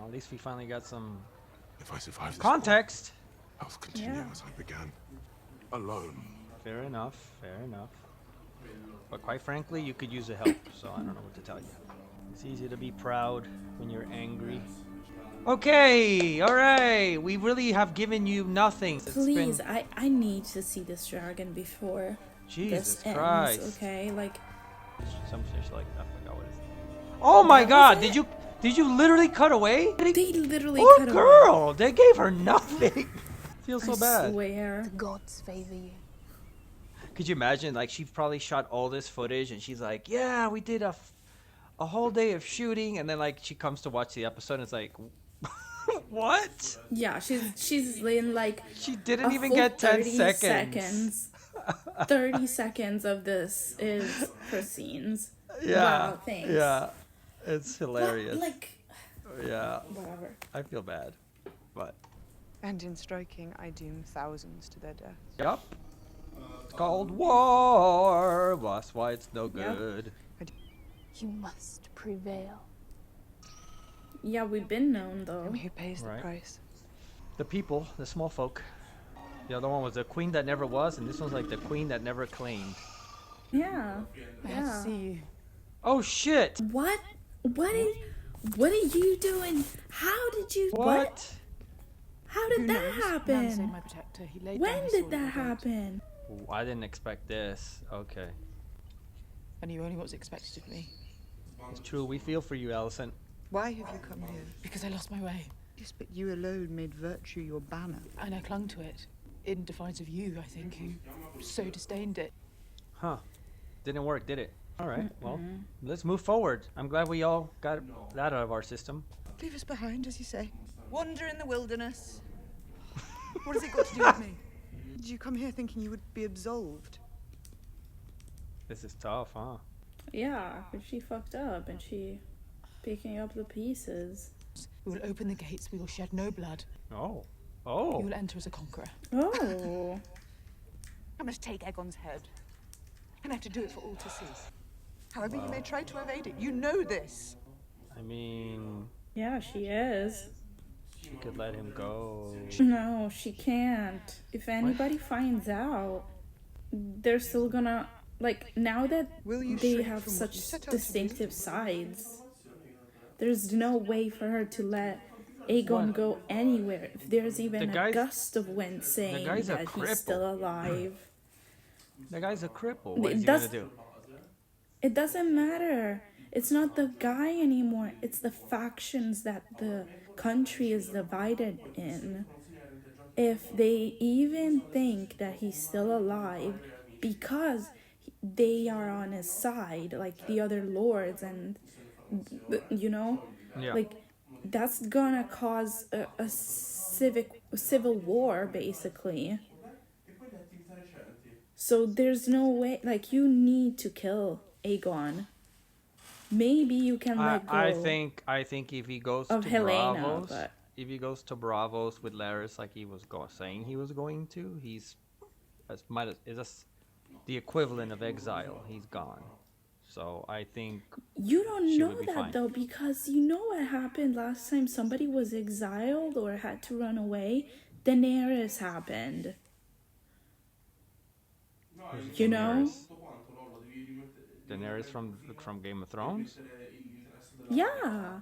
at least we finally got some If I survive this context. war, I'll continue as I began. Alone. Fair enough, fair enough. But quite frankly, you could use a help, so I don't know what to tell you. It's easy to be proud when you're angry. Okay, alright. We really have given you nothing. Please, I need to see this dragon before Jesus this ends, Christ. okay? Like, some fish like I forgot what it is. Oh my god, did you literally cut away? they literally Poor cut girl, away. they gave her nothing. Feels so I bad. swear. The gods favor you. Could you imagine, like, she probably shot all this footage and she's like, yeah, we did a whole day of shooting, and then like she comes to watch the episode and it's like, what? Yeah, she's in like She didn't even get 10 seconds. 30 seconds of this is her scenes. Yeah. Wow, thanks. Yeah. It's hilarious. Like, yeah. whatever. I feel bad. But And in striking, I doom thousands to their death. yep. It's called war. That's why it's no good. You must prevail. Yeah, we've been known though. And who pays the Right. price? The people, the small folk. The other one was the queen that never was, and this one's like the queen that never claimed. Yeah. I have to see you. Oh shit! What? What are you doing? How did you? What? How did Who that knows? Nan's happen? my protector. He laid down When his did sword that at the gate. happen? Ooh, I didn't expect this. Okay. And you only what's expected of me. It's true, we feel for you, Allison. Why have you come here? Because I lost my way. Yes, but you alone made virtue your banner. And I clung to it. In defiance of you, I think, who so disdained it. Huh. Didn't work, did it? Alright, well, let's move forward. I'm glad we all got that out of our system. Leave us behind, as you say. Wander in the wilderness. What has it got to do with me? Did you come here thinking you would be absolved? This is tough, huh? Yeah, but she fucked up and she picking up the pieces. We will open the gates. We will shed no blood. Oh. You Oh. will enter as a conqueror. Oh. I must take Aegon's head. And I have to do it for all to see. However, you may try to evade it. You know this. I mean, Yeah, she is. she could let him go. No, she can't. If anybody finds out, they're still gonna like now that Will you they shrink have from what you such set out to do? distinctive sides. There's no way for her to let Aegon go anywhere. If there's even The a guy's- gust of wind saying guy's a that cripple. he's still alive, The guy's a cripple. What It is he does- gonna do? it doesn't matter. It's not the guy anymore. It's the factions that the country is divided in. If they even think that he's still alive because they are on his side, like the other lords, and you know, Yeah. like that's gonna cause a civil war basically. So there's no way, like, you need to kill Aegon. Maybe you can let go I think if he goes of to Helena, Bravos, but if he goes to Bravos with Laris like he was saying he was going to, he's the equivalent of exile. He's gone. So I think you don't she know would be that fine. though, because you know what happened last time somebody was exiled or had to run away. Daenerys happened. You know? Daenerys from Game of Thrones. Yeah.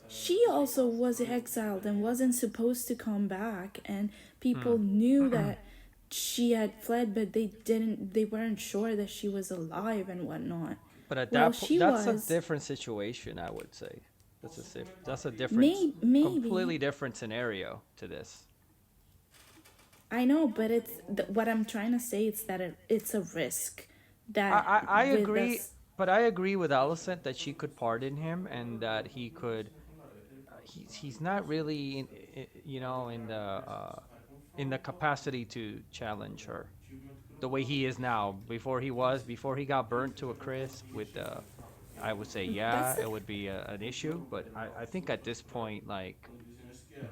She also was exiled and wasn't supposed to come back, and people knew that she had fled, but they weren't sure that she was alive and whatnot. But at Well, that point, she that's was. a different situation, I would say. That's a different, Maybe. completely different scenario to this. I know, but it's what I'm trying to say is that it's a risk. That I with agree, us- but I agree with Alicent that she could pardon him and that he could. He's not really, in the capacity to challenge her, the way he is now. Before he got burnt to a crisp with, I would say That's the- it would be an issue. But I think at this point, like,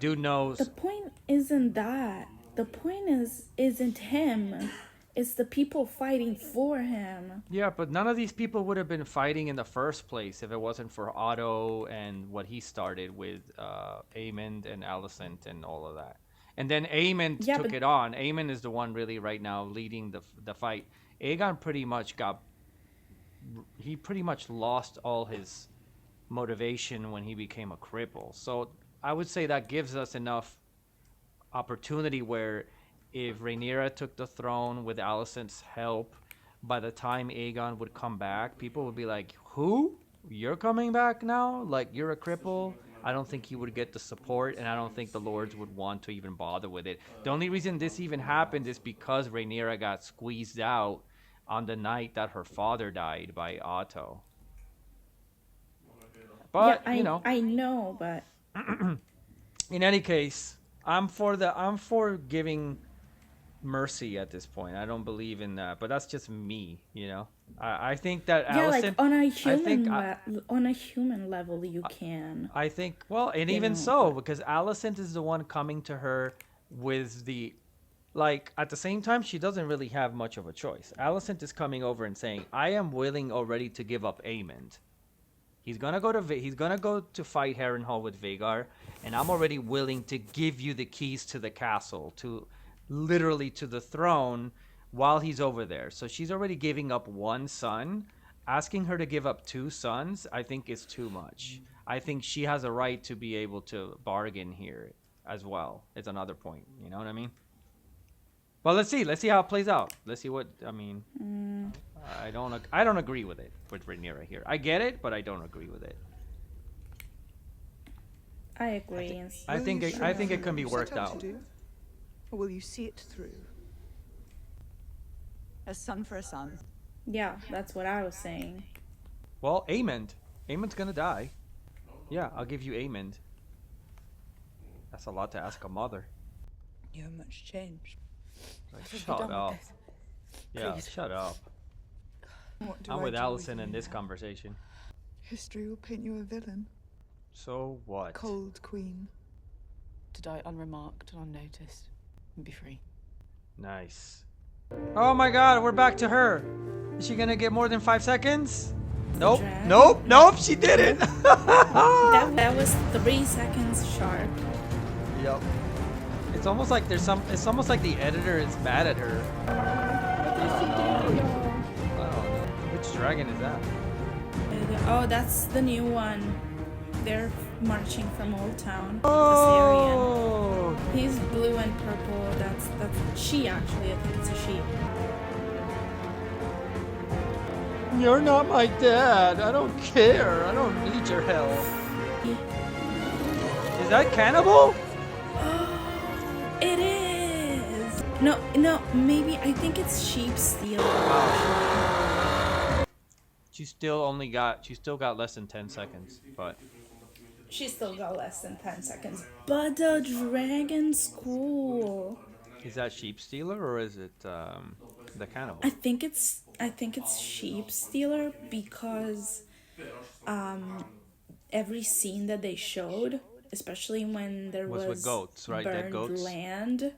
dude knows. The point isn't that. The point isn't him. It's the people fighting for him. Yeah, but none of these people would have been fighting in the first place if it wasn't for Otto and what he started with Aemond and Alicent and all of that. And then Aemond Yeah, took but it on. Aemond is the one really right now leading the fight. Aegon pretty much pretty much lost all his motivation when he became a cripple. So I would say that gives us enough opportunity where if Rhaenyra took the throne with Alicent's help, by the time Aegon would come back, people would be like, "Who? You're coming back now? Like you're a cripple?" I don't think he would get the support, and I don't think the lords would want to even bother with it. The only reason this even happened is because Rhaenyra got squeezed out on the night that her father died by Otto. But yeah, I know, but in any case, I'm for giving mercy at this point. I don't believe in that, but that's just me, you know. I think that yeah, Alicent, like on a human level, you can. I think well, and You even know, so, but- because Alicent is the one coming to her with like at the same time she doesn't really have much of a choice. Alicent is coming over and saying, "I am willing already to give up Aemond. He's gonna go to fight Harrenhal with Vhagar, and I'm already willing to give you the keys to the castle, to literally to the throne, while he's over there." So she's already giving up one son. Asking her to give up two sons, I think, is too much. I think she has a right to be able to bargain here as well. It's another point. You know what I mean? Well, let's see how it plays out. Let's see what I mean. I don't agree with it with Rhaenyra here. I get it, but I don't agree with it. I agree. I think it can be worked Set out. to do, or will you see it through? A son for a son. Yeah, that's what I was saying. Well, Aemond's gonna die. Yeah, I'll give you Aemond. That's a lot to ask a mother. You have much changed. Like, Have you shut done with up. this? Yeah, Please. shut up. What do I'm I with do Alicent you in this now? conversation. History will paint you a villain. So what? Cold queen. To die unremarked and unnoticed and be free. Nice. Oh my god, we're back to her. Is she gonna get more than 5 seconds? Nope. Drag? Nope, she did it. That was 3 seconds sharp. Yep. It's almost like it's almost like the editor is mad at her. Oh, which dragon is that? Oh, that's the new one. They're marching from Old Town. Oh! Viserion. He's blue and purple. That's she actually. I think it's a she. You're not my dad. I don't care. I don't need your help. Is that cannibal? It is. No, maybe I think it's sheep stealer. She still got less than 10 seconds, but She still got less than 10 seconds. But the dragon's cool. is that sheep stealer or is it the cannibal? I think it's sheep stealer because every scene that they showed, especially when there Was with goats, right? Dead burned goats? land,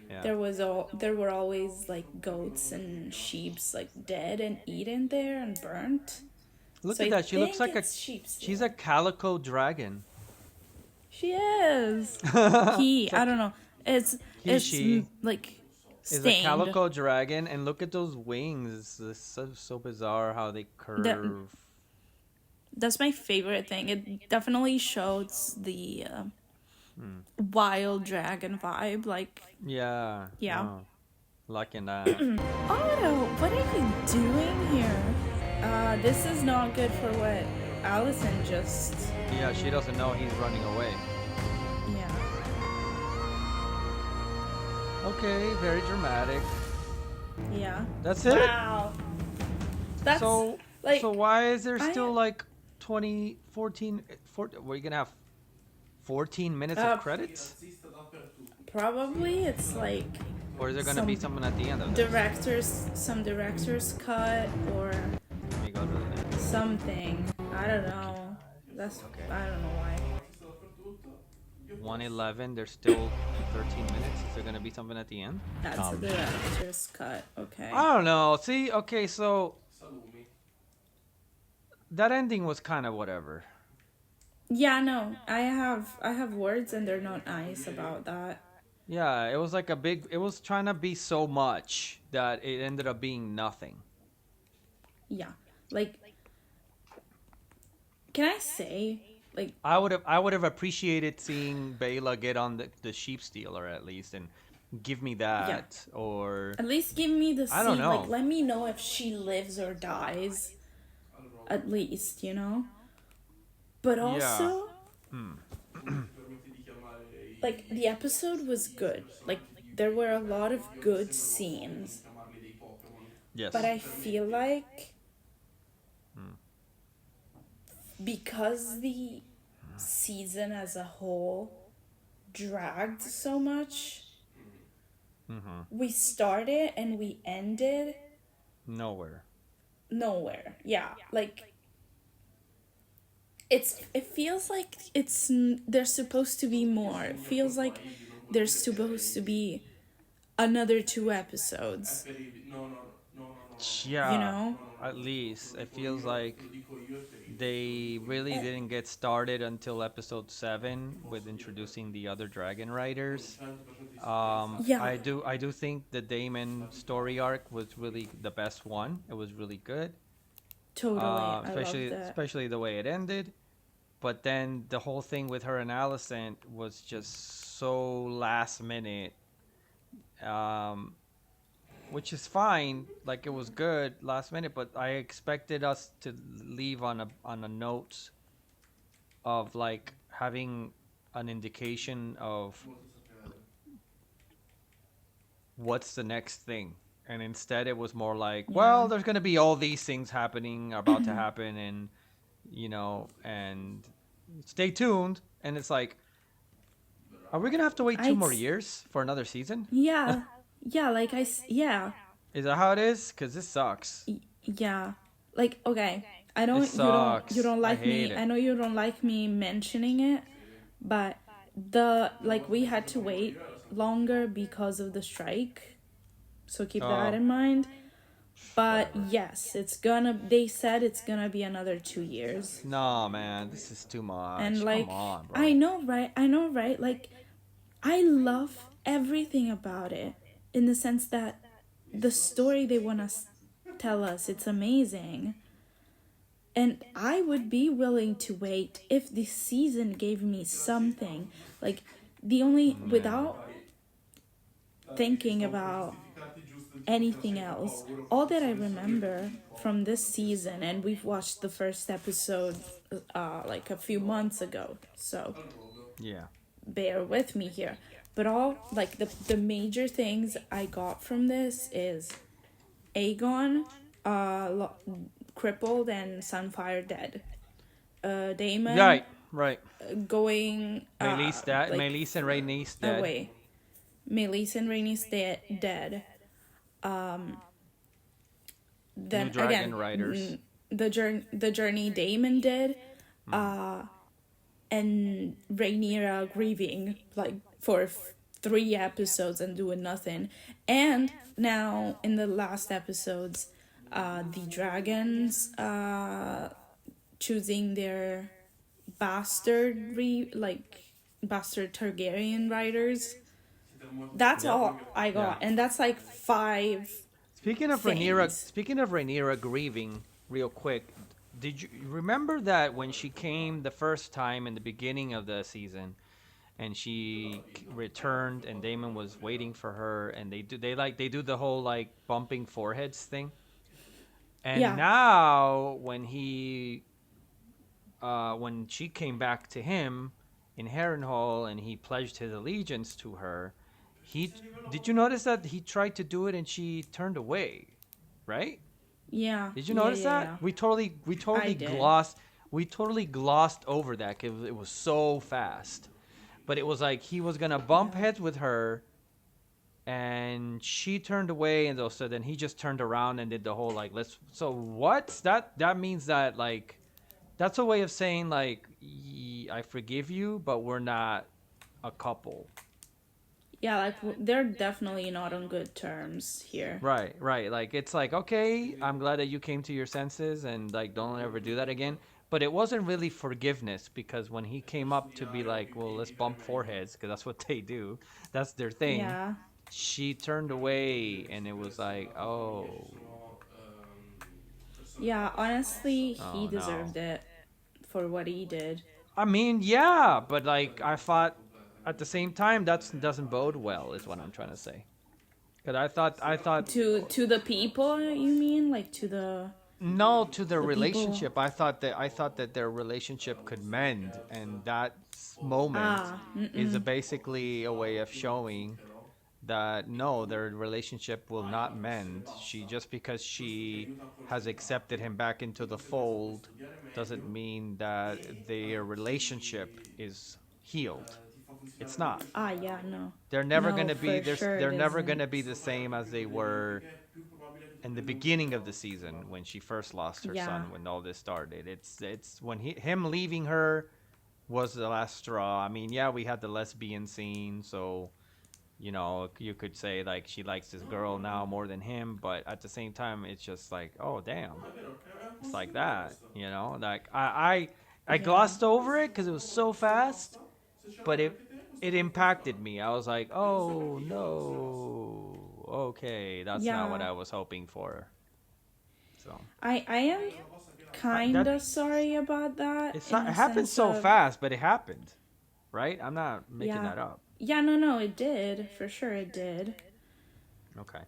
Yeah. there were always like goats and sheep's like dead and eaten there and burnt. Look So at I that. She looks think like a it's sheep she's stealer. a calico dragon. She is. I don't know. It's she like Is a stained. calico dragon, and look at those wings. It's so bizarre how they curve. That's my favorite thing. It definitely shows the wild dragon vibe. Like, Yeah. Yeah. No. Liking that. Otto, what are you doing here? This is not good for what Allison just. Yeah, she doesn't know he's running away. Yeah. Okay, very dramatic. Yeah. That's it? Wow. That's So, like. so why is there I- still like 14, were you gonna have 14 minutes of credits? Probably it's like Or is there gonna be some something at the end of it? some director's cut or Let me go to the something. I don't know. That's Okay. I don't know why. 111, there's still 13 minutes. Is there gonna be something at the end? That's the director's cut. Okay. I don't know. See, okay, so that ending was kind of whatever. Yeah, no. I have words and they're not nice about that. Yeah, it was like it was trying to be so much that it ended up being nothing. Yeah. Like, can I say, like, I would have appreciated seeing Bela get on the sheep stealer at least and give me that, or at least give me the I don't scene. know. Like, let me know if she lives or dies. At least, you know? But also, like, the episode was good. Like, there were a lot of good scenes. Yes. But I feel like because the season as a whole dragged so much, we started and we ended nowhere. Yeah, like it feels like there's supposed to be more. It feels like there's supposed to be another 2 episodes. Yeah, You know? at least it feels like they really didn't get started until episode 7 with introducing the other dragon riders. Yeah. I do think the Daemon story arc was really the best one. It was really good. Totally. I Especially love that. especially the way it ended. But then the whole thing with her and Alicent was just so last minute. Which is fine, like it was good last minute, but I expected us to leave on a note of like having an indication of what's the next thing. And instead it was more like, well, there's going to be all these things happening, about to happen, and and stay tuned. And it's like, are we going to have to wait 2 more years for another season? Yeah. Yeah, like yeah. Is that how it is? Because this sucks. Yeah. Like, okay. I know sucks. you don't I like hate me. it. I know you don't like me mentioning it, but we had to wait longer because of the strike. So keep that in mind. But yes, they said it's gonna be another 2 years. Nah, man, this is too much. And like, come on, bro. I know, right? Like, I love everything about it in the sense that the story they want to tell us, it's amazing. And I would be willing to wait if this season gave me something. Like, without thinking about anything else, all that I remember from this season, and we've watched the first episode like a few months ago, so Yeah. bear with me here. But all, like, the major things I got from this is Aegon crippled and Sunfire dead. Daemon Right. going Meleese dead. like, Meleese and Rhaenys dead. away. Meleese and Rhaenys dead. Then New dragon again, riders. the journey Daemon did, and Rhaenyra grieving like for 3 episodes and doing nothing, and now in the last episodes, the dragons choosing their bastard Targaryen riders. That's all I got, and that's like 5. Speaking of things. Rhaenyra grieving, real quick, did you remember that when she came the first time in the beginning of the season, and she returned, and Daemon was waiting for her, and they do the whole like bumping foreheads thing, and Yeah. now when she came back to him in Harrenhal and he pledged his allegiance to her, did you notice that he tried to do it and she turned away, right? Yeah. Did you notice that? Yeah. We totally I did. glossed over that because it was so fast. But it was like he was gonna bump heads with her, and she turned away, and so then he just turned around and did the whole like So what? That means that like that's a way of saying like I forgive you, but we're not a couple. Yeah, like they're definitely not on good terms here. Right, right. Like it's like, okay, I'm glad that you came to your senses and like don't ever do that again. But it wasn't really forgiveness because when he came up to be like, well, let's bump foreheads because that's what they do. That's their thing. Yeah. She turned away and it was like, oh, Yeah, honestly, he oh no. deserved it for what he did. I mean, yeah, but like I thought at the same time that doesn't bode well is what I'm trying to say. Cuz I thought To the people, you mean? Like to no, to their the people. relationship. I thought that their relationship could mend, and that moment Ah, is mm-mm. basically a way of showing that no, their relationship will not mend. She just because she has accepted him back into the fold doesn't mean that their relationship is healed. It's not. Ah, yeah, no. They're never No, gonna be for there's sure they're it never isn't. gonna be the same as they were in the beginning of the season when she first lost her Yeah. son when all this started. It's when him leaving her was the last straw. I mean, yeah, we had the lesbian scene, so you know, you could say like she likes this girl now more than him, but at the same time it's just like, oh damn. It's like that, you know? Like I Yeah. glossed over it cuz it was so fast, but it impacted me. I was like, "Oh no. Okay, that's not what Yeah. I was hoping for." So, I am kind that of sorry about that in it a happened sense so of, fast, but it happened, right? I'm not making yeah. that up. Yeah, no, no, it did. For sure it did. Okay.